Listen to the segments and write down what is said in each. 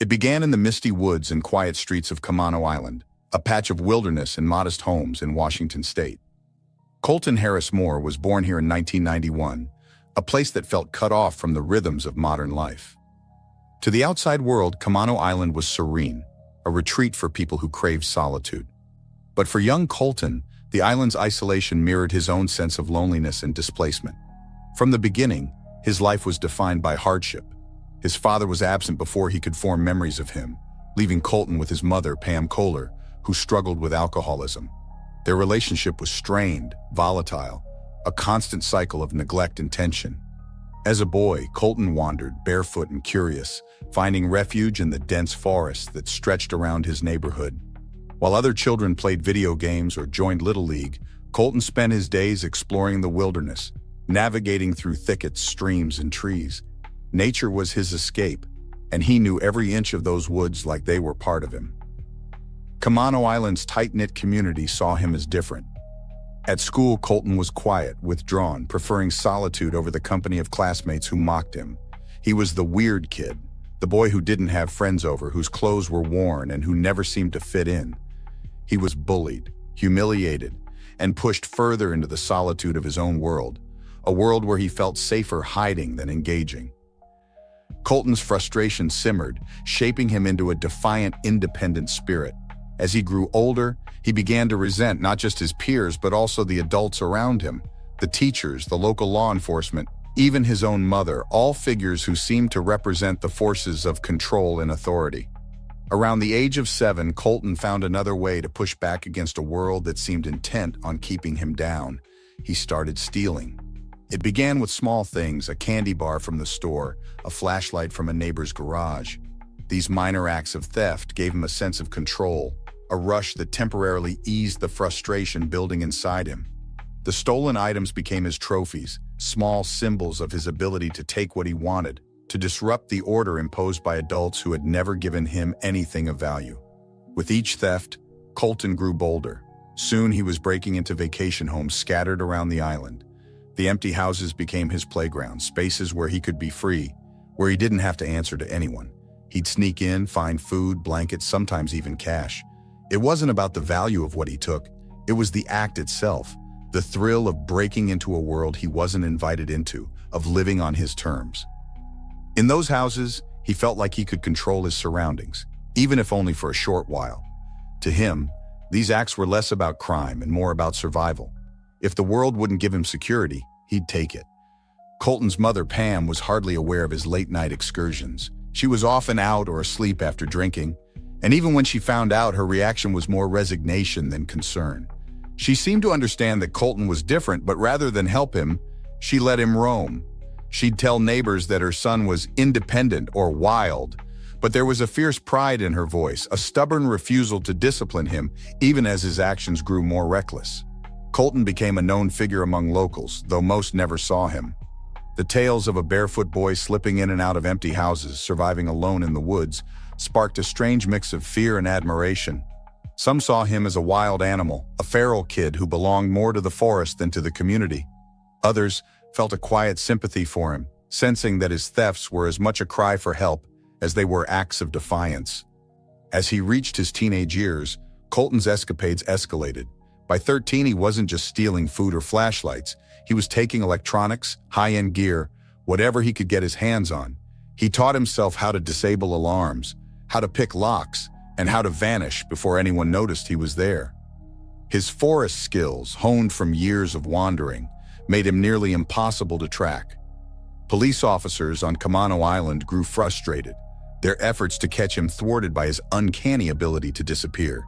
It began in the misty woods and quiet streets of Camano Island, a patch of wilderness and modest homes in Washington state. Colton Harris Moore was born here in 1991, a place that felt cut off from the rhythms of modern life. To the outside world, Camano Island was serene, a retreat for people who craved solitude. But for young Colton, the island's isolation mirrored his own sense of loneliness and displacement. From the beginning, his life was defined by hardship. His father was absent before he could form memories of him, leaving Colton with his mother, Pam Kohler, who struggled with alcoholism. Their relationship was strained, volatile, a constant cycle of neglect and tension. As a boy, Colton wandered, barefoot and curious, finding refuge in the dense forest that stretched around his neighborhood. While other children played video games or joined Little League, Colton spent his days exploring the wilderness, navigating through thickets, streams, and trees. Nature was his escape, and he knew every inch of those woods like they were part of him. Camano Island's tight-knit community saw him as different. At school, Colton was quiet, withdrawn, preferring solitude over the company of classmates who mocked him. He was the weird kid, the boy who didn't have friends over, whose clothes were worn, and who never seemed to fit in. He was bullied, humiliated, and pushed further into the solitude of his own world, a world where he felt safer hiding than engaging. Colton's frustration simmered, shaping him into a defiant, independent spirit. As he grew older, he began to resent not just his peers, but also the adults around him, the teachers, the local law enforcement, even his own mother, all figures who seemed to represent the forces of control and authority. Around the age of 7, Colton found another way to push back against a world that seemed intent on keeping him down. He started stealing. It began with small things, a candy bar from the store, a flashlight from a neighbor's garage. These minor acts of theft gave him a sense of control, a rush that temporarily eased the frustration building inside him. The stolen items became his trophies, small symbols of his ability to take what he wanted, to disrupt the order imposed by adults who had never given him anything of value. With each theft, Colton grew bolder. Soon he was breaking into vacation homes scattered around the island. The empty houses became his playground, spaces where he could be free, where he didn't have to answer to anyone. He'd sneak in, find food, blankets, sometimes even cash. It wasn't about the value of what he took. It was the act itself, the thrill of breaking into a world he wasn't invited into, of living on his terms. In those houses, he felt like he could control his surroundings, even if only for a short while. To him, these acts were less about crime and more about survival. If the world wouldn't give him security, he'd take it. Colton's mother, Pam, was hardly aware of his late-night excursions. She was often out or asleep after drinking, and even when she found out, her reaction was more resignation than concern. She seemed to understand that Colton was different, but rather than help him, she let him roam. She'd tell neighbors that her son was independent or wild, but there was a fierce pride in her voice, a stubborn refusal to discipline him, even as his actions grew more reckless. Colton became a known figure among locals, though most never saw him. The tales of a barefoot boy slipping in and out of empty houses, surviving alone in the woods, sparked a strange mix of fear and admiration. Some saw him as a wild animal, a feral kid who belonged more to the forest than to the community. Others felt a quiet sympathy for him, sensing that his thefts were as much a cry for help as they were acts of defiance. As he reached his teenage years, Colton's escapades escalated. By 13, he wasn't just stealing food or flashlights. He was taking electronics, high-end gear, whatever he could get his hands on. He taught himself how to disable alarms, how to pick locks, and how to vanish before anyone noticed he was there. His forest skills, honed from years of wandering, made him nearly impossible to track. Police officers on Camano Island grew frustrated, their efforts to catch him thwarted by his uncanny ability to disappear.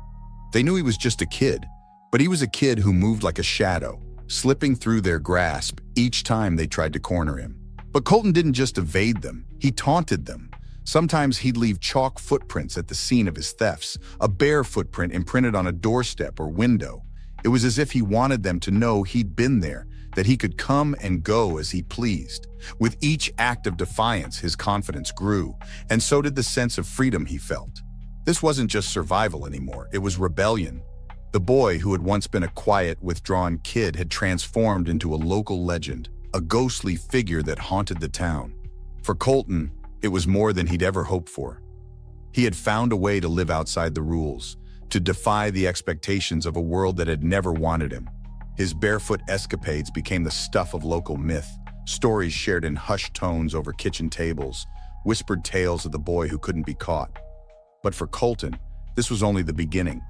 They knew he was just a kid, but he was a kid who moved like a shadow, slipping through their grasp each time they tried to corner him. But Colton didn't just evade them, he taunted them. Sometimes he'd leave chalk footprints at the scene of his thefts, a bare footprint imprinted on a doorstep or window. It was as if he wanted them to know he'd been there, that he could come and go as he pleased. With each act of defiance, his confidence grew, and so did the sense of freedom he felt. This wasn't just survival anymore, it was rebellion. The boy who had once been a quiet, withdrawn kid had transformed into a local legend, a ghostly figure that haunted the town. For Colton, it was more than he'd ever hoped for. He had found a way to live outside the rules, to defy the expectations of a world that had never wanted him. His barefoot escapades became the stuff of local myth, stories shared in hushed tones over kitchen tables, whispered tales of the boy who couldn't be caught. But for Colton, this was only the beginning.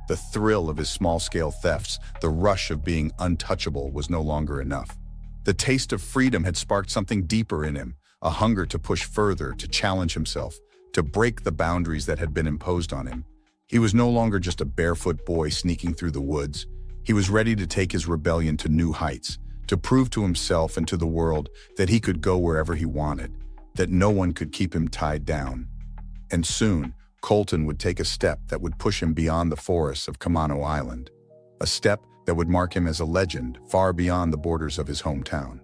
The thrill of his small-scale thefts, the rush of being untouchable was no longer enough. The taste of freedom had sparked something deeper in him, a hunger to push further, to challenge himself, to break the boundaries that had been imposed on him. He was no longer just a barefoot boy sneaking through the woods. He was ready to take his rebellion to new heights, to prove to himself and to the world that he could go wherever he wanted, that no one could keep him tied down. And soon, Colton would take a step that would push him beyond the forests of Kamano Island, a step that would mark him as a legend far beyond the borders of his hometown.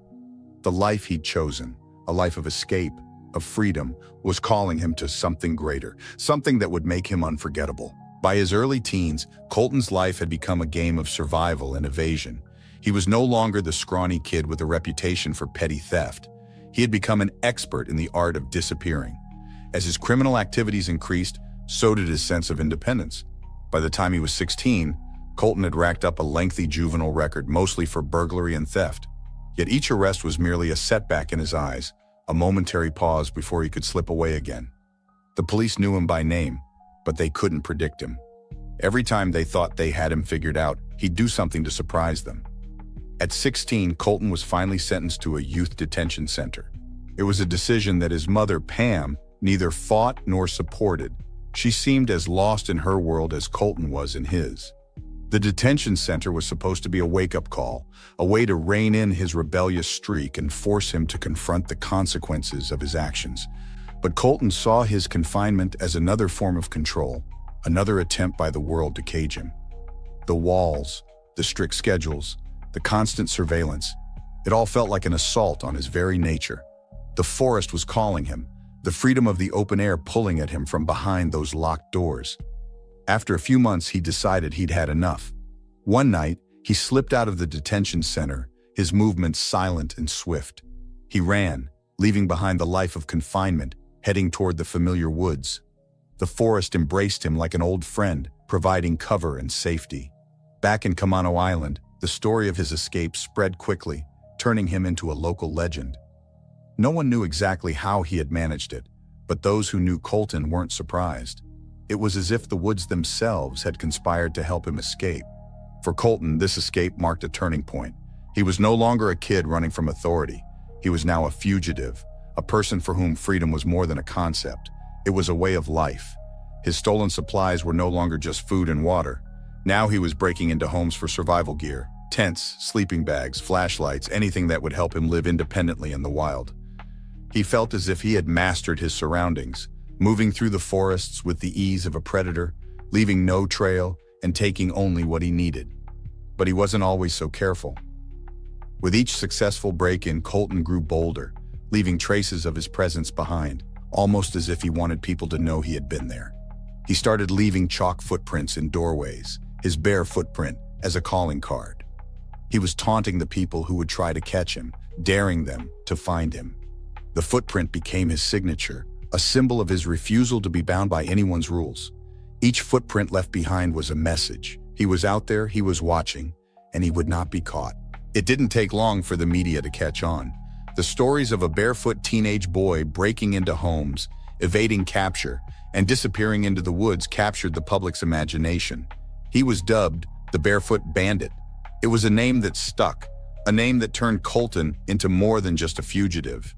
The life he'd chosen, a life of escape, of freedom, was calling him to something greater, something that would make him unforgettable. By his early teens, Colton's life had become a game of survival and evasion. He was no longer the scrawny kid with a reputation for petty theft. He had become an expert in the art of disappearing. As his criminal activities increased, so did his sense of independence. By the time he was 16, Colton had racked up a lengthy juvenile record, mostly for burglary and theft. Yet each arrest was merely a setback in his eyes, a momentary pause before he could slip away again. The police knew him by name, but they couldn't predict him. Every time they thought they had him figured out, he'd do something to surprise them. At 16, Colton was finally sentenced to a youth detention center. It was a decision that his mother, Pam, neither fought nor supported. She seemed as lost in her world as Colton was in his. The detention center was supposed to be a wake-up call, a way to rein in his rebellious streak and force him to confront the consequences of his actions. But Colton saw his confinement as another form of control, another attempt by the world to cage him. The walls, the strict schedules, the constant surveillance, it all felt like an assault on his very nature. The forest was calling him, the freedom of the open air pulling at him from behind those locked doors. After a few months, he decided he'd had enough. One night, he slipped out of the detention center, his movements silent and swift. He ran, leaving behind the life of confinement, heading toward the familiar woods. The forest embraced him like an old friend, providing cover and safety. Back in Kamano Island, the story of his escape spread quickly, turning him into a local legend. No one knew exactly how he had managed it, but those who knew Colton weren't surprised. It was as if the woods themselves had conspired to help him escape. For Colton, this escape marked a turning point. He was no longer a kid running from authority. He was now a fugitive, a person for whom freedom was more than a concept. It was a way of life. His stolen supplies were no longer just food and water. Now he was breaking into homes for survival gear, tents, sleeping bags, flashlights, anything that would help him live independently in the wild. He felt as if he had mastered his surroundings, moving through the forests with the ease of a predator, leaving no trail and taking only what he needed. But he wasn't always so careful. With each successful break-in, Colton grew bolder, leaving traces of his presence behind, almost as if he wanted people to know he had been there. He started leaving chalk footprints in doorways, his bare footprint as a calling card. He was taunting the people who would try to catch him, daring them to find him. The footprint became his signature, a symbol of his refusal to be bound by anyone's rules. Each footprint left behind was a message. He was out there, he was watching, and he would not be caught. It didn't take long for the media to catch on. The stories of a barefoot teenage boy breaking into homes, evading capture, and disappearing into the woods captured the public's imagination. He was dubbed the Barefoot Bandit. It was a name that stuck, a name that turned Colton into more than just a fugitive.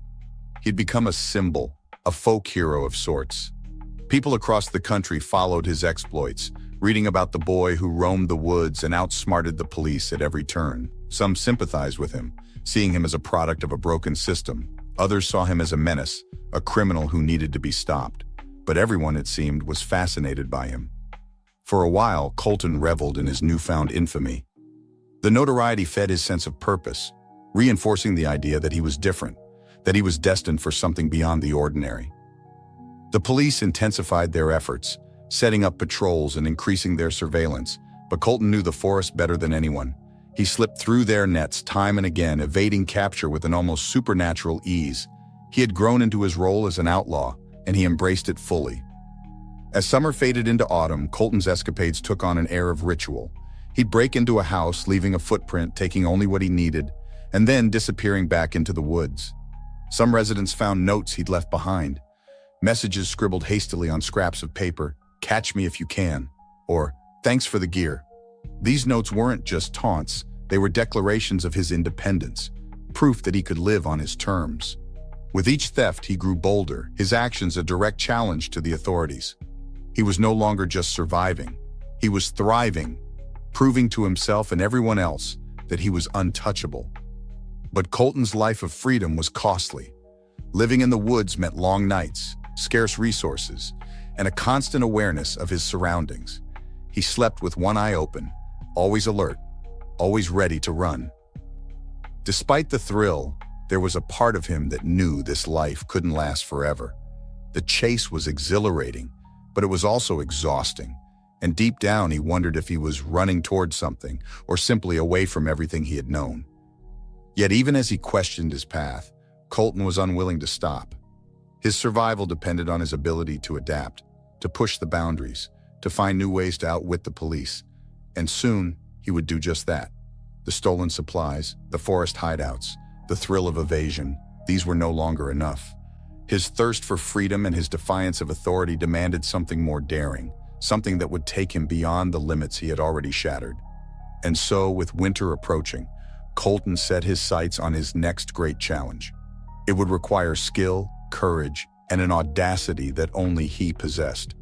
He'd become a symbol, a folk hero of sorts. People across the country followed his exploits, reading about the boy who roamed the woods and outsmarted the police at every turn. Some sympathized with him, seeing him as a product of a broken system. Others saw him as a menace, a criminal who needed to be stopped. But everyone, it seemed, was fascinated by him. For a while, Colton reveled in his newfound infamy. The notoriety fed his sense of purpose, reinforcing the idea that he was different, that he was destined for something beyond the ordinary. The police intensified their efforts, setting up patrols and increasing their surveillance, but Colton knew the forest better than anyone. He slipped through their nets time and again, evading capture with an almost supernatural ease. He had grown into his role as an outlaw, and he embraced it fully. As summer faded into autumn, Colton's escapades took on an air of ritual. He'd break into a house, leaving a footprint, taking only what he needed, and then disappearing back into the woods. Some residents found notes he'd left behind, messages scribbled hastily on scraps of paper, "Catch me if you can," or "Thanks for the gear." These notes weren't just taunts, they were declarations of his independence, proof that he could live on his terms. With each theft, he grew bolder, his actions a direct challenge to the authorities. He was no longer just surviving, he was thriving, proving to himself and everyone else that he was untouchable. But Colton's life of freedom was costly. Living in the woods meant long nights, scarce resources, and a constant awareness of his surroundings. He slept with one eye open, always alert, always ready to run. Despite the thrill, there was a part of him that knew this life couldn't last forever. The chase was exhilarating, but it was also exhausting. And deep down, he wondered if he was running towards something or simply away from everything he had known. Yet even as he questioned his path, Colton was unwilling to stop. His survival depended on his ability to adapt, to push the boundaries, to find new ways to outwit the police. And soon, he would do just that. The stolen supplies, the forest hideouts, the thrill of evasion, these were no longer enough. His thirst for freedom and his defiance of authority demanded something more daring, something that would take him beyond the limits he had already shattered. And so, with winter approaching, Colton set his sights on his next great challenge. It would require skill, courage, and an audacity that only he possessed.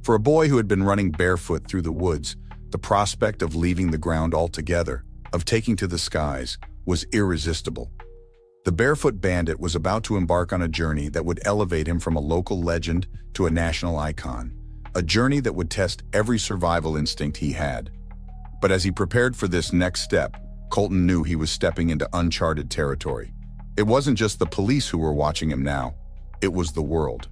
For a boy who had been running barefoot through the woods, the prospect of leaving the ground altogether, of taking to the skies, was irresistible. The Barefoot Bandit was about to embark on a journey that would elevate him from a local legend to a national icon, a journey that would test every survival instinct he had. But as he prepared for this next step, Colton knew he was stepping into uncharted territory. It wasn't just the police who were watching him now, it was the world.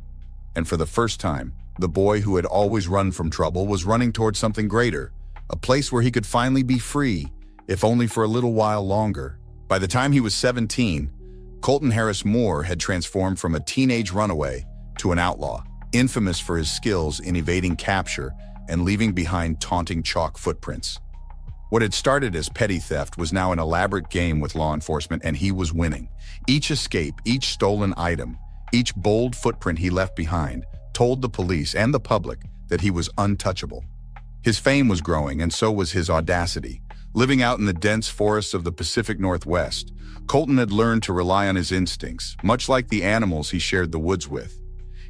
And for the first time, the boy who had always run from trouble was running towards something greater, a place where he could finally be free, if only for a little while longer. By the time he was 17, Colton Harris Moore had transformed from a teenage runaway to an outlaw, infamous for his skills in evading capture and leaving behind taunting chalk footprints. What had started as petty theft was now an elaborate game with law enforcement, and he was winning. Each escape, each stolen item, each bold footprint he left behind told the police and the public that he was untouchable. His fame was growing, and so was his audacity. Living out in the dense forests of the Pacific Northwest, Colton had learned to rely on his instincts, much like the animals he shared the woods with.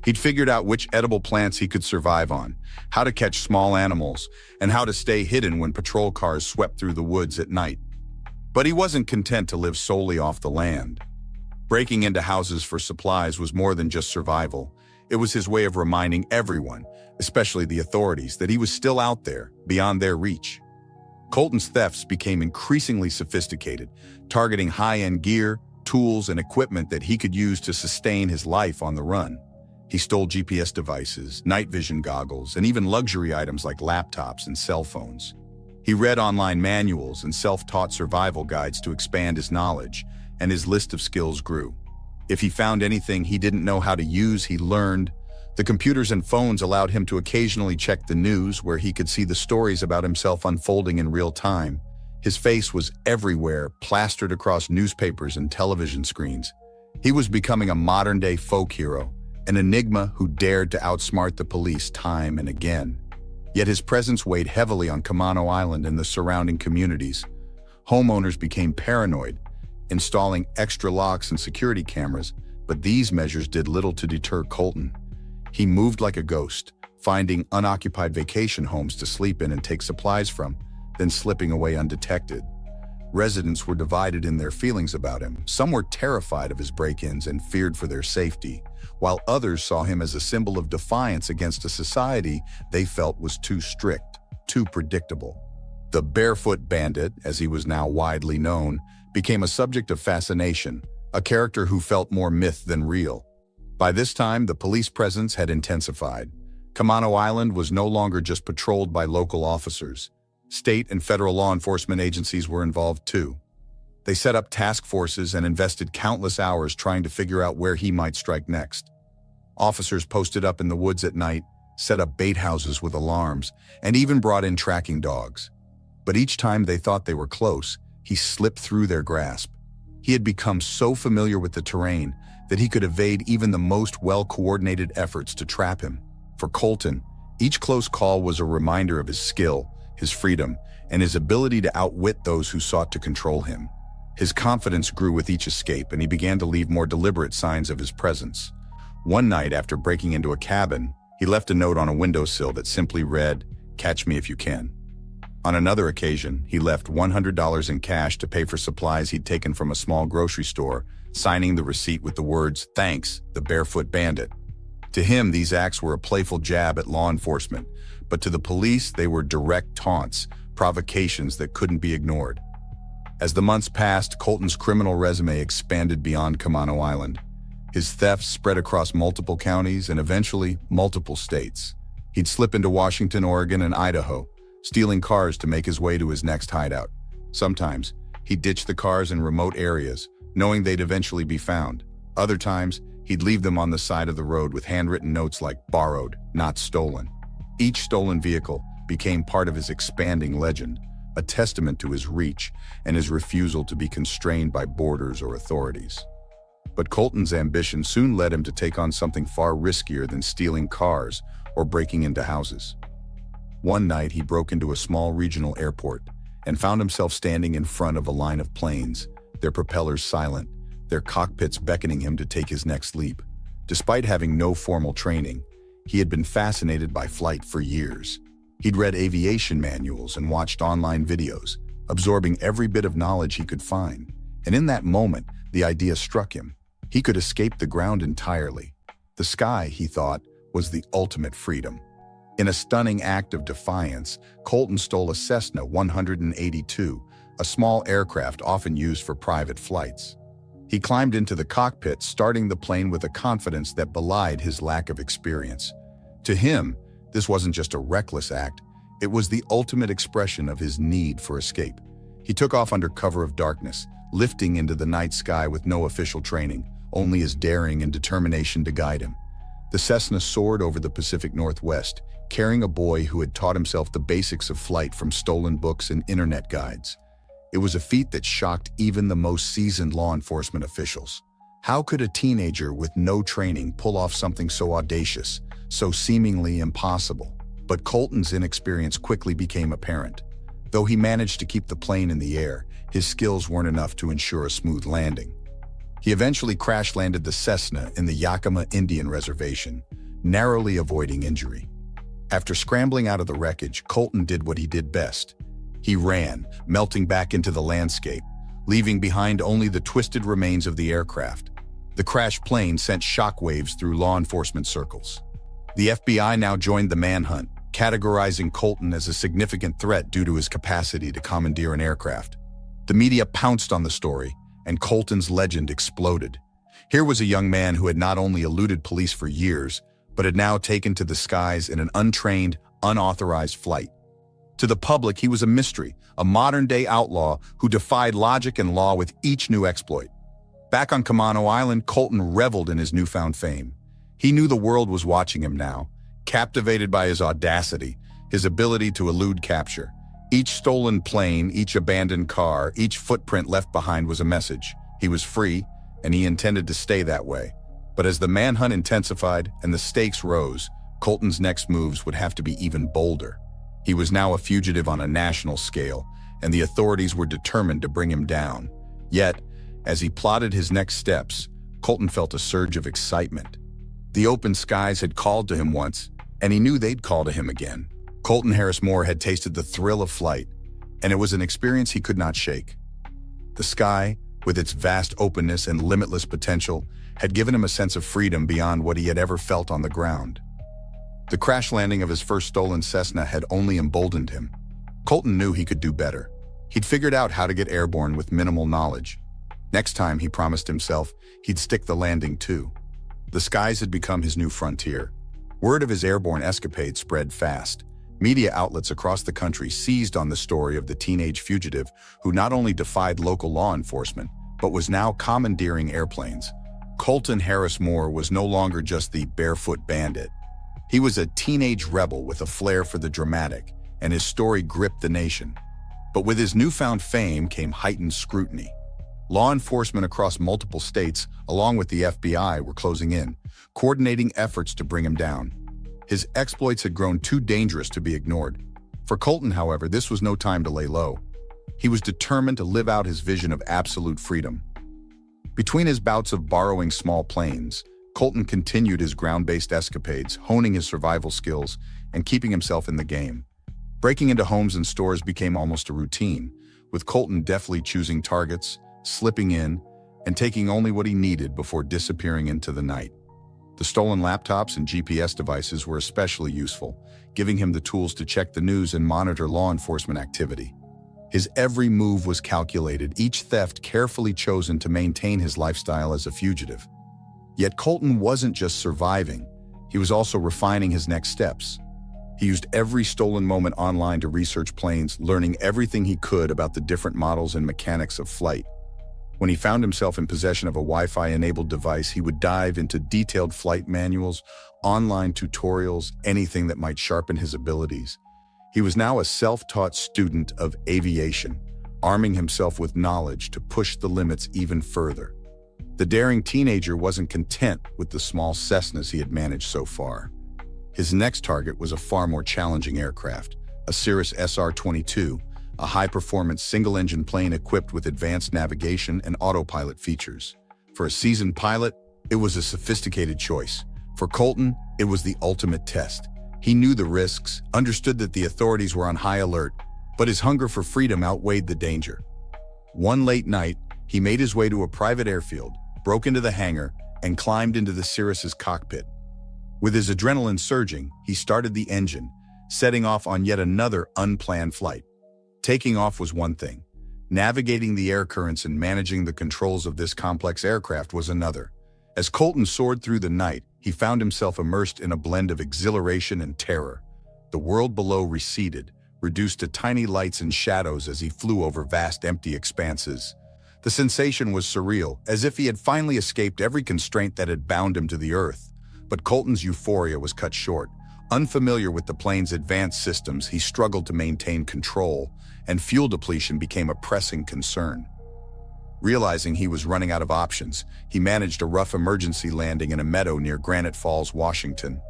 He'd figured out which edible plants he could survive on, how to catch small animals, and how to stay hidden when patrol cars swept through the woods at night. But he wasn't content to live solely off the land. Breaking into houses for supplies was more than just survival. It was his way of reminding everyone, especially the authorities, that he was still out there, beyond their reach. Colton's thefts became increasingly sophisticated, targeting high-end gear, tools, and equipment that he could use to sustain his life on the run. He stole GPS devices, night vision goggles, and even luxury items like laptops and cell phones. He read online manuals and self-taught survival guides to expand his knowledge, and his list of skills grew. If he found anything he didn't know how to use, he learned. The computers and phones allowed him to occasionally check the news, where he could see the stories about himself unfolding in real time. His face was everywhere, plastered across newspapers and television screens. He was becoming a modern-day folk hero, an enigma who dared to outsmart the police time and again. Yet his presence weighed heavily on Camano Island and the surrounding communities. Homeowners became paranoid, installing extra locks and security cameras, but these measures did little to deter Colton. He moved like a ghost, finding unoccupied vacation homes to sleep in and take supplies from, then slipping away undetected. Residents were divided in their feelings about him. Some were terrified of his break-ins and feared for their safety, while others saw him as a symbol of defiance against a society they felt was too strict, too predictable. The Barefoot Bandit, as he was now widely known, became a subject of fascination, a character who felt more myth than real. By this time, the police presence had intensified. Camano Island was no longer just patrolled by local officers. State and federal law enforcement agencies were involved too. They set up task forces and invested countless hours trying to figure out where he might strike next. Officers posted up in the woods at night, set up bait houses with alarms, and even brought in tracking dogs. But each time they thought they were close, he slipped through their grasp. He had become so familiar with the terrain that he could evade even the most well-coordinated efforts to trap him. For Colton, each close call was a reminder of his skill, his freedom, and his ability to outwit those who sought to control him. His confidence grew with each escape, and he began to leave more deliberate signs of his presence. One night, after breaking into a cabin, he left a note on a windowsill that simply read, "Catch me if you can." On another occasion, he left $100 in cash to pay for supplies he'd taken from a small grocery store, signing the receipt with the words, "Thanks, the Barefoot Bandit." To him, these acts were a playful jab at law enforcement, but to the police, they were direct taunts, provocations that couldn't be ignored. As the months passed, Colton's criminal resume expanded beyond Camano Island. His thefts spread across multiple counties and eventually multiple states. He'd slip into Washington, Oregon, and Idaho, stealing cars to make his way to his next hideout. Sometimes, he'd ditch the cars in remote areas, knowing they'd eventually be found. Other times, he'd leave them on the side of the road with handwritten notes like "borrowed, not stolen." Each stolen vehicle became part of his expanding legend, a testament to his reach and his refusal to be constrained by borders or authorities. But Colton's ambition soon led him to take on something far riskier than stealing cars or breaking into houses. One night, he broke into a small regional airport and found himself standing in front of a line of planes, their propellers silent, their cockpits beckoning him to take his next leap. Despite having no formal training, he had been fascinated by flight for years. He'd read aviation manuals and watched online videos, absorbing every bit of knowledge he could find. And in that moment, the idea struck him. He could escape the ground entirely. The sky, he thought, was the ultimate freedom. In a stunning act of defiance, Colton stole a Cessna 182, a small aircraft often used for private flights. He climbed into the cockpit, starting the plane with a confidence that belied his lack of experience. To him, this wasn't just a reckless act, it was the ultimate expression of his need for escape. He took off under cover of darkness, lifting into the night sky with no official training, only his daring and determination to guide him. The Cessna soared over the Pacific Northwest, carrying a boy who had taught himself the basics of flight from stolen books and internet guides. It was a feat that shocked even the most seasoned law enforcement officials. How could a teenager with no training pull off something so audacious, so seemingly impossible? But Colton's inexperience quickly became apparent. Though he managed to keep the plane in the air, his skills weren't enough to ensure a smooth landing. He eventually crash-landed the Cessna in the Yakima Indian Reservation, narrowly avoiding injury. After scrambling out of the wreckage, Colton did what he did best. He ran, melting back into the landscape, leaving behind only the twisted remains of the aircraft. The crashed plane sent shockwaves through law enforcement circles. The FBI now joined the manhunt, categorizing Colton as a significant threat due to his capacity to commandeer an aircraft. The media pounced on the story, and Colton's legend exploded. Here was a young man who had not only eluded police for years, but had now taken to the skies in an untrained, unauthorized flight. To the public, he was a mystery, a modern-day outlaw who defied logic and law with each new exploit. Back on Camano Island, Colton reveled in his newfound fame. He knew the world was watching him now, captivated by his audacity, his ability to elude capture. Each stolen plane, each abandoned car, each footprint left behind was a message. He was free, and he intended to stay that way. But as the manhunt intensified and the stakes rose, Colton's next moves would have to be even bolder. He was now a fugitive on a national scale, and the authorities were determined to bring him down. Yet, as he plotted his next steps, Colton felt a surge of excitement. The open skies had called to him once, and he knew they'd call to him again. Colton Harris Moore had tasted the thrill of flight, and it was an experience he could not shake. The sky, with its vast openness and limitless potential, had given him a sense of freedom beyond what he had ever felt on the ground. The crash landing of his first stolen Cessna had only emboldened him. Colton knew he could do better. He'd figured out how to get airborne with minimal knowledge. Next time, he promised himself, he'd stick the landing too. The skies had become his new frontier. Word of his airborne escapades spread fast. Media outlets across the country seized on the story of the teenage fugitive who not only defied local law enforcement, but was now commandeering airplanes. Colton Harris Moore was no longer just the Barefoot Bandit. He was a teenage rebel with a flair for the dramatic, and his story gripped the nation. But with his newfound fame came heightened scrutiny. Law enforcement across multiple states, along with the FBI, were closing in, coordinating efforts to bring him down. His exploits had grown too dangerous to be ignored. For Colton, however, this was no time to lay low. He was determined to live out his vision of absolute freedom. Between his bouts of borrowing small planes, Colton continued his ground-based escapades, honing his survival skills and keeping himself in the game. Breaking into homes and stores became almost a routine, with Colton deftly choosing targets, slipping in, and taking only what he needed before disappearing into the night. The stolen laptops and GPS devices were especially useful, giving him the tools to check the news and monitor law enforcement activity. His every move was calculated, each theft carefully chosen to maintain his lifestyle as a fugitive. Yet Colton wasn't just surviving, he was also refining his next steps. He used every stolen moment online to research planes, learning everything he could about the different models and mechanics of flight. When he found himself in possession of a Wi-Fi-enabled device, he would dive into detailed flight manuals, online tutorials, anything that might sharpen his abilities. He was now a self-taught student of aviation, arming himself with knowledge to push the limits even further. The daring teenager wasn't content with the small Cessnas he had managed so far. His next target was a far more challenging aircraft, a Cirrus SR-22, a high-performance single-engine plane equipped with advanced navigation and autopilot features. For a seasoned pilot, it was a sophisticated choice. For Colton, it was the ultimate test. He knew the risks, understood that the authorities were on high alert, but his hunger for freedom outweighed the danger. One late night, he made his way to a private airfield, broke into the hangar, and climbed into the Cirrus's cockpit. With his adrenaline surging, he started the engine, setting off on yet another unplanned flight. Taking off was one thing. Navigating the air currents and managing the controls of this complex aircraft was another. As Colton soared through the night, he found himself immersed in a blend of exhilaration and terror. The world below receded, reduced to tiny lights and shadows as he flew over vast empty expanses. The sensation was surreal, as if he had finally escaped every constraint that had bound him to the earth. But Colton's euphoria was cut short. Unfamiliar with the plane's advanced systems, he struggled to maintain control, and fuel depletion became a pressing concern. Realizing he was running out of options, he managed a rough emergency landing in a meadow near Granite Falls, Washington.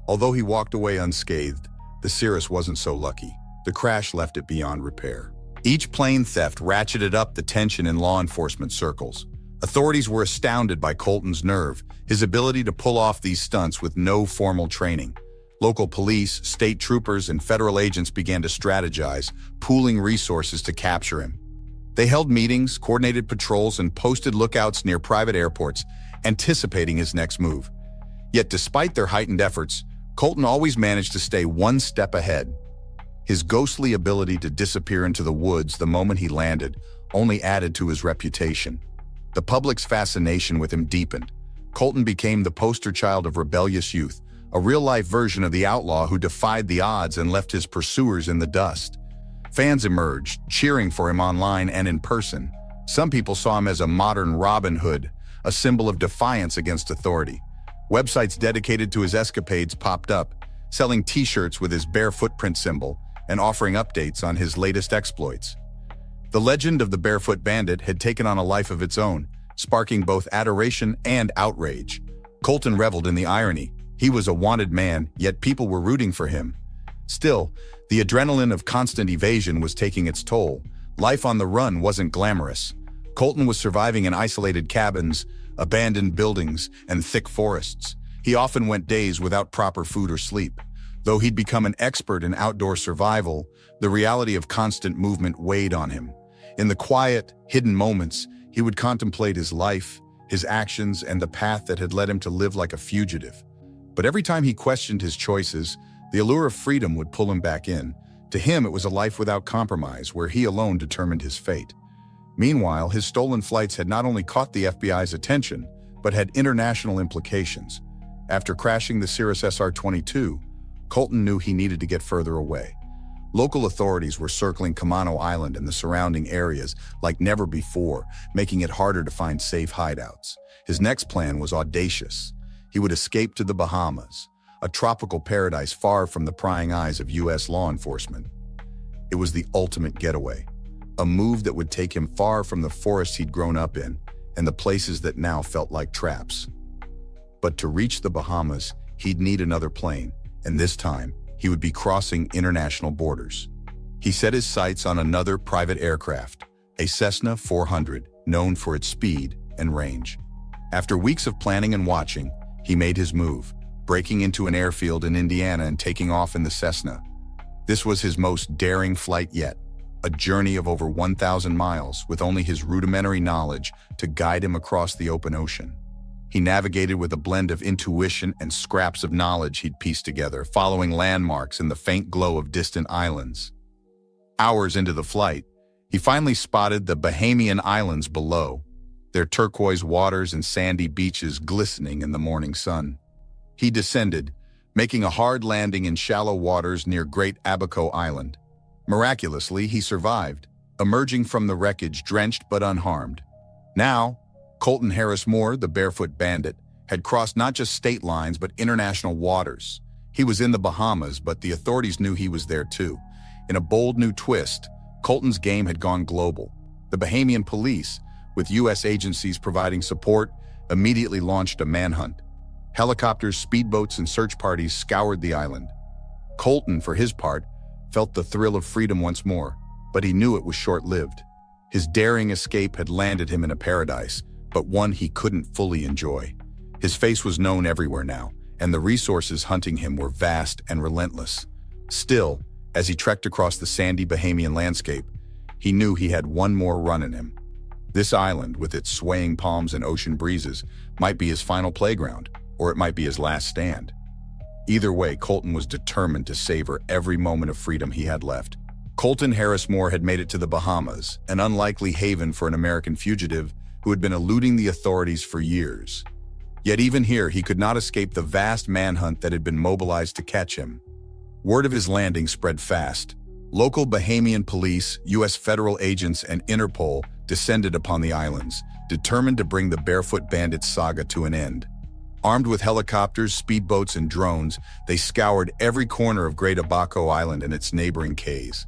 Although he walked away unscathed, the Cirrus wasn't so lucky. The crash left it beyond repair. Each plane theft ratcheted up the tension in law enforcement circles. Authorities were astounded by Colton's nerve, his ability to pull off these stunts with no formal training. Local police, state troopers, and federal agents began to strategize, pooling resources to capture him. They held meetings, coordinated patrols, and posted lookouts near private airports, anticipating his next move. Yet despite their heightened efforts, Colton always managed to stay one step ahead. His ghostly ability to disappear into the woods the moment he landed only added to his reputation. The public's fascination with him deepened. Colton became the poster child of rebellious youth, a real-life version of the outlaw who defied the odds and left his pursuers in the dust. Fans emerged, cheering for him online and in person. Some people saw him as a modern Robin Hood, a symbol of defiance against authority. Websites dedicated to his escapades popped up, selling t-shirts with his Barefoot print symbol and offering updates on his latest exploits. The legend of the Barefoot Bandit had taken on a life of its own, sparking both adoration and outrage. Colton reveled in the irony. He was a wanted man, yet people were rooting for him. Still, the adrenaline of constant evasion was taking its toll. Life on the run wasn't glamorous. Colton was surviving in isolated cabins, abandoned buildings, and thick forests. He often went days without proper food or sleep. Though he'd become an expert in outdoor survival, the reality of constant movement weighed on him. In the quiet, hidden moments, he would contemplate his life, his actions, and the path that had led him to live like a fugitive. But every time he questioned his choices, the allure of freedom would pull him back in. To him, it was a life without compromise, where he alone determined his fate. Meanwhile, his stolen flights had not only caught the FBI's attention, but had international implications. After crashing the Cirrus SR-22, Colton knew he needed to get further away. Local authorities were circling Camano Island and the surrounding areas like never before, making it harder to find safe hideouts. His next plan was audacious. He would escape to the Bahamas, a tropical paradise far from the prying eyes of U.S. law enforcement. It was the ultimate getaway, a move that would take him far from the forests he'd grown up in and the places that now felt like traps. But to reach the Bahamas, he'd need another plane, and this time, he would be crossing international borders. He set his sights on another private aircraft, a Cessna 400, known for its speed and range. After weeks of planning and watching, he made his move, breaking into an airfield in Indiana and taking off in the Cessna. This was his most daring flight yet, a journey of over 1,000 miles with only his rudimentary knowledge to guide him across the open ocean. He navigated with a blend of intuition and scraps of knowledge he'd pieced together, following landmarks in the faint glow of distant islands. Hours into the flight, he finally spotted the Bahamian Islands below, their turquoise waters and sandy beaches glistening in the morning sun. He descended, making a hard landing in shallow waters near Great Abaco Island. Miraculously, he survived, emerging from the wreckage drenched but unharmed. Now, Colton Harris Moore, the Barefoot Bandit, had crossed not just state lines but international waters. He was in the Bahamas, but the authorities knew he was there too. In a bold new twist, Colton's game had gone global. The Bahamian police, with U.S. agencies providing support, immediately launched a manhunt. Helicopters, speedboats, and search parties scoured the island. Colton, for his part, felt the thrill of freedom once more, but he knew it was short-lived. His daring escape had landed him in a paradise, but one he couldn't fully enjoy. His face was known everywhere now, and the resources hunting him were vast and relentless. Still, as he trekked across the sandy Bahamian landscape, he knew he had one more run in him. This island, with its swaying palms and ocean breezes, might be his final playground, or it might be his last stand. Either way, Colton was determined to savor every moment of freedom he had left. Colton Harris Moore had made it to the Bahamas, an unlikely haven for an American fugitive who had been eluding the authorities for years. Yet even here, he could not escape the vast manhunt that had been mobilized to catch him. Word of his landing spread fast. Local Bahamian police, U.S. federal agents, and Interpol descended upon the islands, determined to bring the Barefoot Bandit saga to an end. Armed with helicopters, speedboats, and drones, they scoured every corner of Great Abaco Island and its neighboring cays.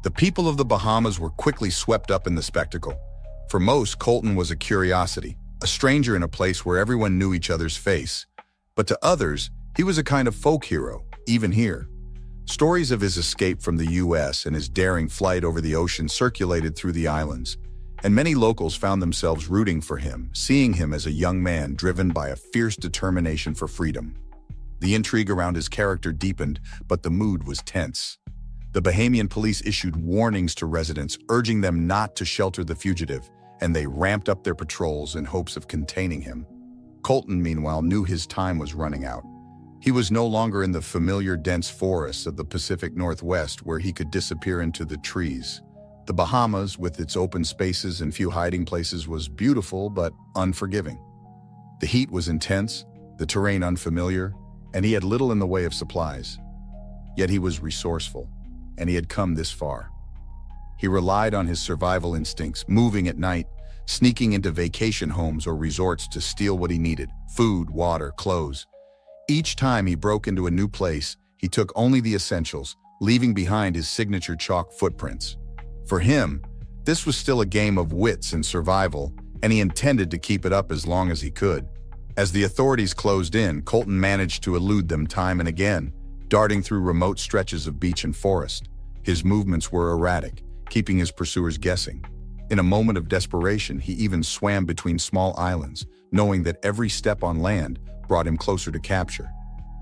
The people of the Bahamas were quickly swept up in the spectacle. For most, Colton was a curiosity, a stranger in a place where everyone knew each other's face. But to others, he was a kind of folk hero, even here. Stories of his escape from the U.S. and his daring flight over the ocean circulated through the islands, and many locals found themselves rooting for him, seeing him as a young man driven by a fierce determination for freedom. The intrigue around his character deepened, but the mood was tense. The Bahamian police issued warnings to residents, urging them not to shelter the fugitive, and they ramped up their patrols in hopes of containing him. Colton, meanwhile, knew his time was running out. He was no longer in the familiar dense forests of the Pacific Northwest where he could disappear into the trees. The Bahamas, with its open spaces and few hiding places, was beautiful but unforgiving. The heat was intense, the terrain unfamiliar, and he had little in the way of supplies. Yet he was resourceful, and he had come this far. He relied on his survival instincts, moving at night, sneaking into vacation homes or resorts to steal what he needed: food, water, clothes. Each time he broke into a new place, he took only the essentials, leaving behind his signature chalk footprints. For him, this was still a game of wits and survival, and he intended to keep it up as long as he could. As the authorities closed in, Colton managed to elude them time and again, darting through remote stretches of beach and forest. His movements were erratic, keeping his pursuers guessing. In a moment of desperation, he even swam between small islands, knowing that every step on land brought him closer to capture.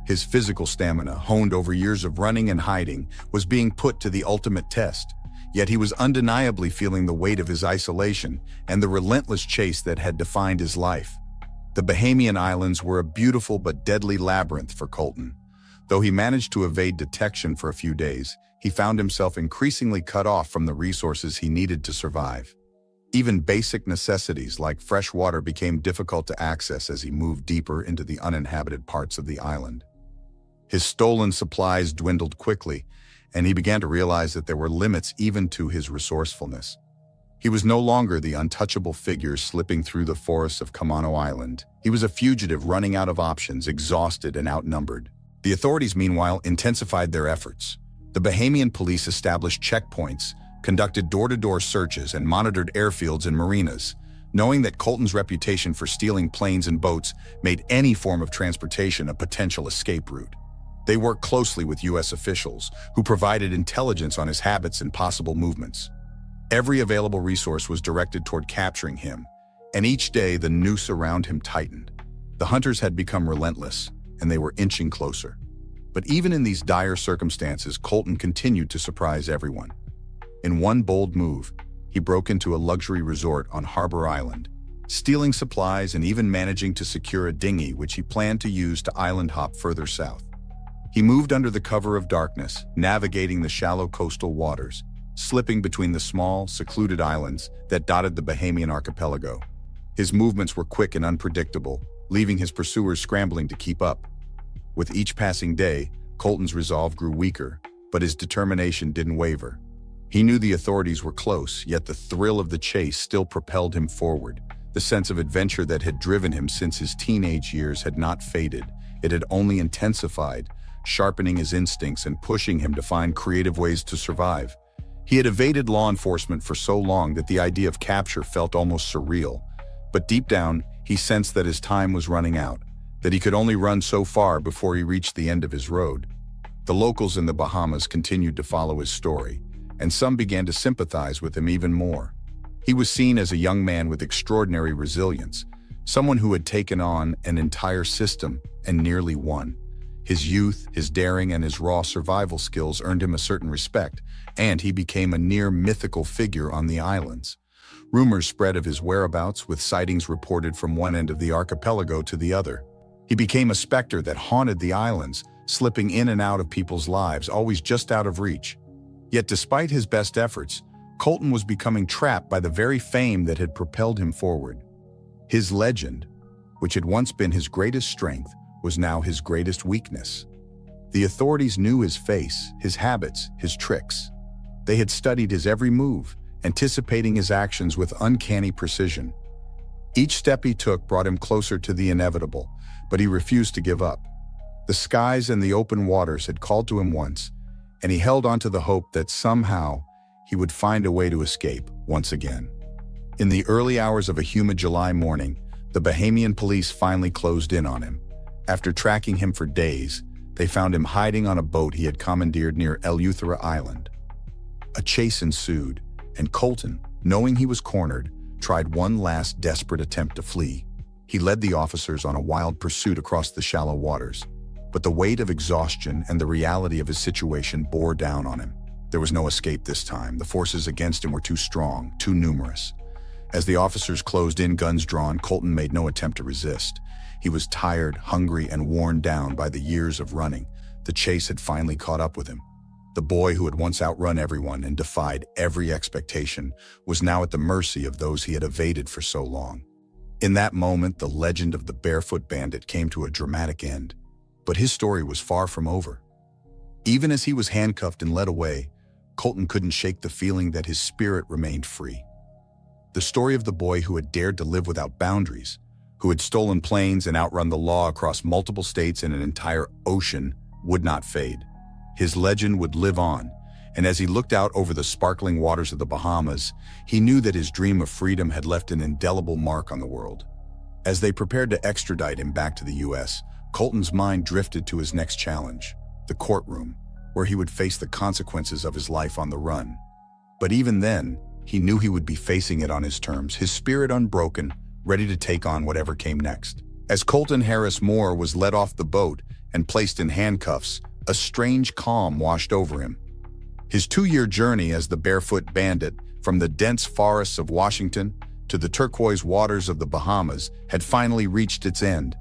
His physical stamina, honed over years of running and hiding, was being put to the ultimate test. Yet he was undeniably feeling the weight of his isolation and the relentless chase that had defined his life. The Bahamian Islands were a beautiful but deadly labyrinth for Colton. Though he managed to evade detection for a few days, he found himself increasingly cut off from the resources he needed to survive. Even basic necessities like fresh water became difficult to access as he moved deeper into the uninhabited parts of the island. His stolen supplies dwindled quickly, and he began to realize that there were limits even to his resourcefulness. He was no longer the untouchable figure slipping through the forests of Kamano Island. He was a fugitive running out of options, exhausted and outnumbered. The authorities, meanwhile, intensified their efforts. The Bahamian police established checkpoints, conducted door-to-door searches, and monitored airfields and marinas, knowing that Colton's reputation for stealing planes and boats made any form of transportation a potential escape route. They worked closely with U.S. officials, who provided intelligence on his habits and possible movements. Every available resource was directed toward capturing him, and each day the noose around him tightened. The hunters had become relentless, and they were inching closer. But even in these dire circumstances, Colton continued to surprise everyone. In one bold move, he broke into a luxury resort on Harbor Island, stealing supplies and even managing to secure a dinghy which he planned to use to island hop further south. He moved under the cover of darkness, navigating the shallow coastal waters, slipping between the small, secluded islands that dotted the Bahamian archipelago. His movements were quick and unpredictable, leaving his pursuers scrambling to keep up. With each passing day, Colton's resolve grew weaker, but his determination didn't waver. He knew the authorities were close, yet the thrill of the chase still propelled him forward. The sense of adventure that had driven him since his teenage years had not faded. It had only intensified, sharpening his instincts and pushing him to find creative ways to survive. He had evaded law enforcement for so long that the idea of capture felt almost surreal. But deep down, he sensed that his time was running out, that he could only run so far before he reached the end of his road. The locals in the Bahamas continued to follow his story, and some began to sympathize with him even more. He was seen as a young man with extraordinary resilience, someone who had taken on an entire system and nearly won. His youth, his daring, and his raw survival skills earned him a certain respect, and he became a near mythical figure on the islands. Rumors spread of his whereabouts, with sightings reported from one end of the archipelago to the other. He became a specter that haunted the islands, slipping in and out of people's lives, always just out of reach. Yet despite his best efforts, Colton was becoming trapped by the very fame that had propelled him forward. His legend, which had once been his greatest strength, was now his greatest weakness. The authorities knew his face, his habits, his tricks. They had studied his every move, anticipating his actions with uncanny precision. Each step he took brought him closer to the inevitable, but he refused to give up. The skies and the open waters had called to him once, and he held on to the hope that somehow he would find a way to escape once again. In the early hours of a humid July morning, the Bahamian police finally closed in on him. After tracking him for days, they found him hiding on a boat he had commandeered near Eluded Island. A chase ensued, and Colton, knowing he was cornered, tried one last desperate attempt to flee. He led the officers on a wild pursuit across the shallow waters, but the weight of exhaustion and the reality of his situation bore down on him. There was no escape this time. The forces against him were too strong, too numerous. As the officers closed in, guns drawn, Colton made no attempt to resist. He was tired, hungry, and worn down by the years of running. The chase had finally caught up with him. The boy who had once outrun everyone and defied every expectation was now at the mercy of those he had evaded for so long. In that moment, the legend of the Barefoot Bandit came to a dramatic end. But his story was far from over. Even as he was handcuffed and led away, Colton couldn't shake the feeling that his spirit remained free. The story of the boy who had dared to live without boundaries, who had stolen planes and outrun the law across multiple states and an entire ocean, would not fade. His legend would live on, and as he looked out over the sparkling waters of the Bahamas, he knew that his dream of freedom had left an indelible mark on the world. As they prepared to extradite him back to the U.S., Colton's mind drifted to his next challenge, the courtroom, where he would face the consequences of his life on the run. But even then, he knew he would be facing it on his terms, his spirit unbroken, ready to take on whatever came next. As Colton Harris Moore was led off the boat and placed in handcuffs, a strange calm washed over him. His 2-year journey as the Barefoot Bandit, from the dense forests of Washington to the turquoise waters of the Bahamas, had finally reached its end.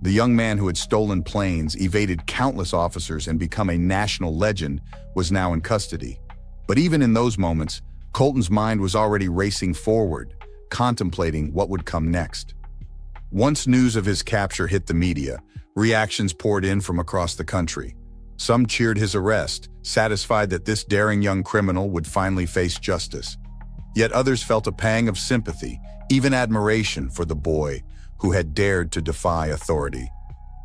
The young man who had stolen planes, evaded countless officers, and become a national legend was now in custody. But even in those moments, Colton's mind was already racing forward, contemplating what would come next. Once news of his capture hit the media, reactions poured in from across the country. Some cheered his arrest, satisfied that this daring young criminal would finally face justice. Yet others felt a pang of sympathy, even admiration for the boy who had dared to defy authority.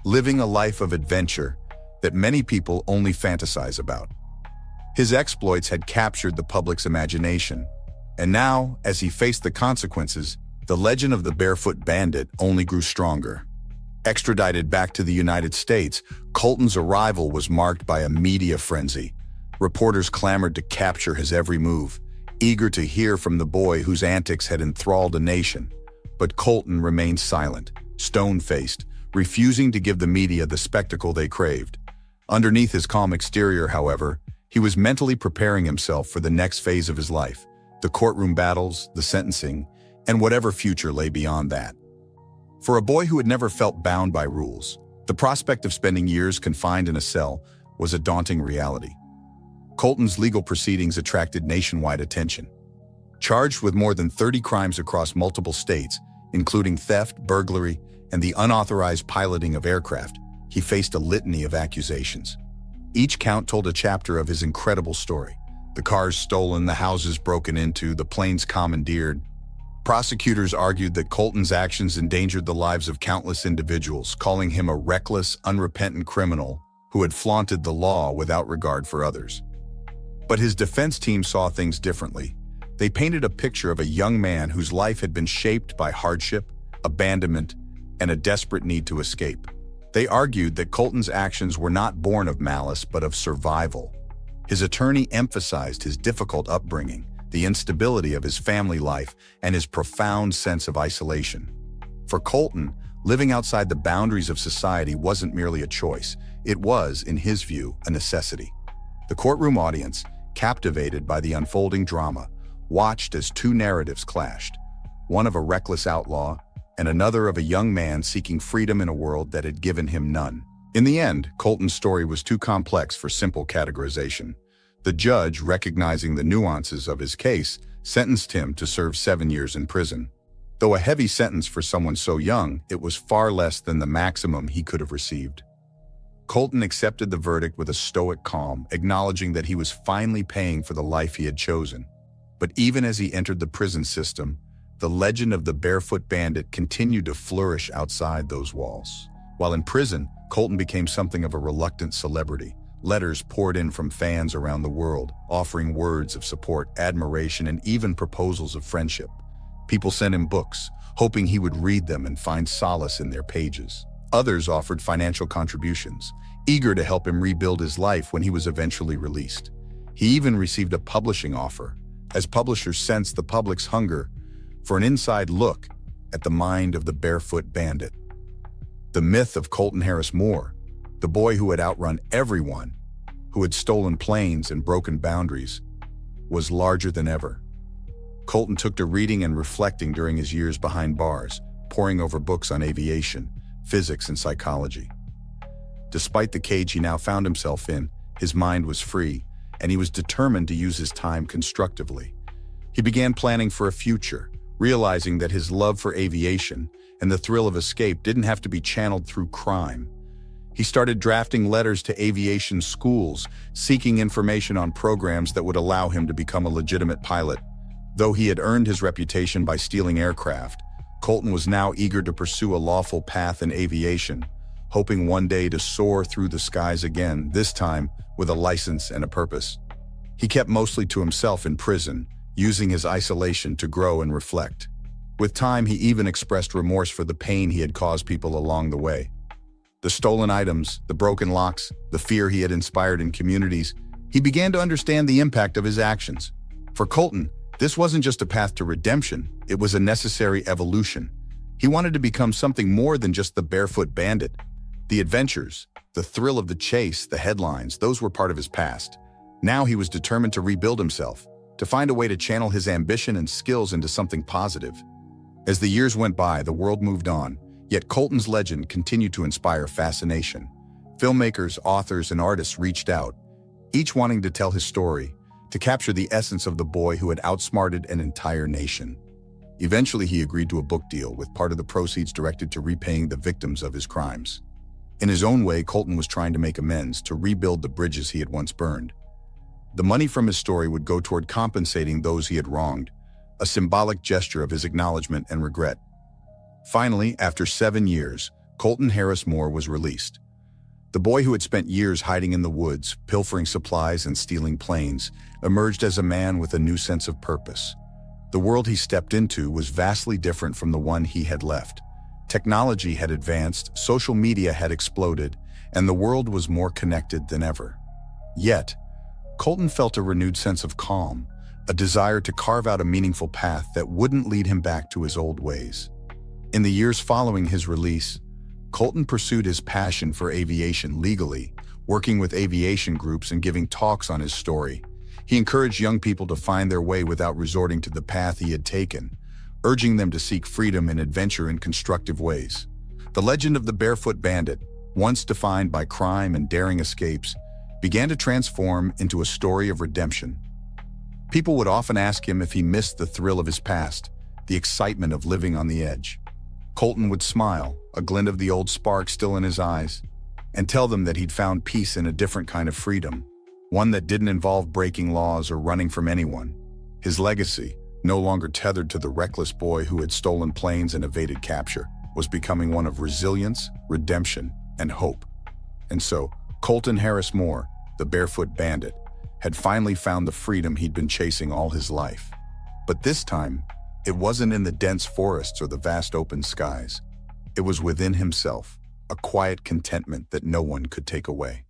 Living a life of adventure, that many people only fantasize about. His exploits had captured the public's imagination, and now, as he faced the consequences, the legend of the Barefoot Bandit only grew stronger. Extradited back to the United States, Colton's arrival was marked by a media frenzy. Reporters clamored to capture his every move, eager to hear from the boy whose antics had enthralled a nation. But Colton remained silent, stone-faced, refusing to give the media the spectacle they craved. Underneath his calm exterior, however, he was mentally preparing himself for the next phase of his life, the courtroom battles, the sentencing, and whatever future lay beyond that. For a boy who had never felt bound by rules, the prospect of spending years confined in a cell was a daunting reality. Colton's legal proceedings attracted nationwide attention. Charged with more than 30 crimes across multiple states, including theft, burglary, and the unauthorized piloting of aircraft, he faced a litany of accusations. Each count told a chapter of his incredible story. The cars stolen, the houses broken into, the planes commandeered. Prosecutors argued that Colton's actions endangered the lives of countless individuals, calling him a reckless, unrepentant criminal who had flaunted the law without regard for others. But his defense team saw things differently. They painted a picture of a young man whose life had been shaped by hardship, abandonment, and a desperate need to escape. They argued that Colton's actions were not born of malice but of survival. His attorney emphasized his difficult upbringing, the instability of his family life, and his profound sense of isolation. For Colton, living outside the boundaries of society wasn't merely a choice. It was, in his view, a necessity. The courtroom audience, captivated by the unfolding drama, watched as two narratives clashed, one of a reckless outlaw and another of a young man seeking freedom in a world that had given him none. In the end, Colton's story was too complex for simple categorization. The judge, recognizing the nuances of his case, sentenced him to serve 7 years in prison. Though a heavy sentence for someone so young, it was far less than the maximum he could have received. Colton accepted the verdict with a stoic calm, acknowledging that he was finally paying for the life he had chosen. But even as he entered the prison system, the legend of the Barefoot Bandit continued to flourish outside those walls. While in prison, Colton became something of a reluctant celebrity. Letters poured in from fans around the world, offering words of support, admiration, and even proposals of friendship. People sent him books, hoping he would read them and find solace in their pages. Others offered financial contributions, eager to help him rebuild his life when he was eventually released. He even received a publishing offer, as publishers sensed the public's hunger for an inside look at the mind of the Barefoot Bandit. The myth of Colton Harris Moore, the boy who had outrun everyone, who had stolen planes and broken boundaries, was larger than ever. Colton took to reading and reflecting during his years behind bars, poring over books on aviation, physics, and psychology. Despite the cage he now found himself in, his mind was free, and he was determined to use his time constructively. He began planning for a future, realizing that his love for aviation and the thrill of escape didn't have to be channeled through crime. He started drafting letters to aviation schools, seeking information on programs that would allow him to become a legitimate pilot. Though he had earned his reputation by stealing aircraft, Colton was now eager to pursue a lawful path in aviation, hoping one day to soar through the skies again, this time with a license and a purpose. He kept mostly to himself in prison, using his isolation to grow and reflect. With time, he even expressed remorse for the pain he had caused people along the way. The stolen items, the broken locks, the fear he had inspired in communities, he began to understand the impact of his actions. For Colton, this wasn't just a path to redemption, it was a necessary evolution. He wanted to become something more than just the Barefoot Bandit. The adventures, the thrill of the chase, the headlines, those were part of his past. Now he was determined to rebuild himself, to find a way to channel his ambition and skills into something positive. As the years went by, the world moved on, yet Colton's legend continued to inspire fascination. Filmmakers, authors, and artists reached out, each wanting to tell his story, to capture the essence of the boy who had outsmarted an entire nation. Eventually, he agreed to a book deal, with part of the proceeds directed to repaying the victims of his crimes. In his own way, Colton was trying to make amends, to rebuild the bridges he had once burned. The money from his story would go toward compensating those he had wronged, a symbolic gesture of his acknowledgement and regret. Finally, after 7 years, Colton Harris Moore was released. The boy who had spent years hiding in the woods, pilfering supplies and stealing planes, emerged as a man with a new sense of purpose. The world he stepped into was vastly different from the one he had left. Technology had advanced, social media had exploded, and the world was more connected than ever. Yet, Colton felt a renewed sense of calm, a desire to carve out a meaningful path that wouldn't lead him back to his old ways. In the years following his release, Colton pursued his passion for aviation legally, working with aviation groups and giving talks on his story. He encouraged young people to find their way without resorting to the path he had taken, urging them to seek freedom and adventure in constructive ways. The legend of the Barefoot Bandit, once defined by crime and daring escapes, began to transform into a story of redemption. People would often ask him if he missed the thrill of his past, the excitement of living on the edge. Colton would smile, a glint of the old spark still in his eyes, and tell them that he'd found peace in a different kind of freedom, one that didn't involve breaking laws or running from anyone. His legacy, no longer tethered to the reckless boy who had stolen planes and evaded capture, was becoming one of resilience, redemption, and hope. And so, Colton Harris Moore, the Barefoot Bandit, had finally found the freedom he'd been chasing all his life. But this time, it wasn't in the dense forests or the vast open skies. It was within himself, a quiet contentment that no one could take away.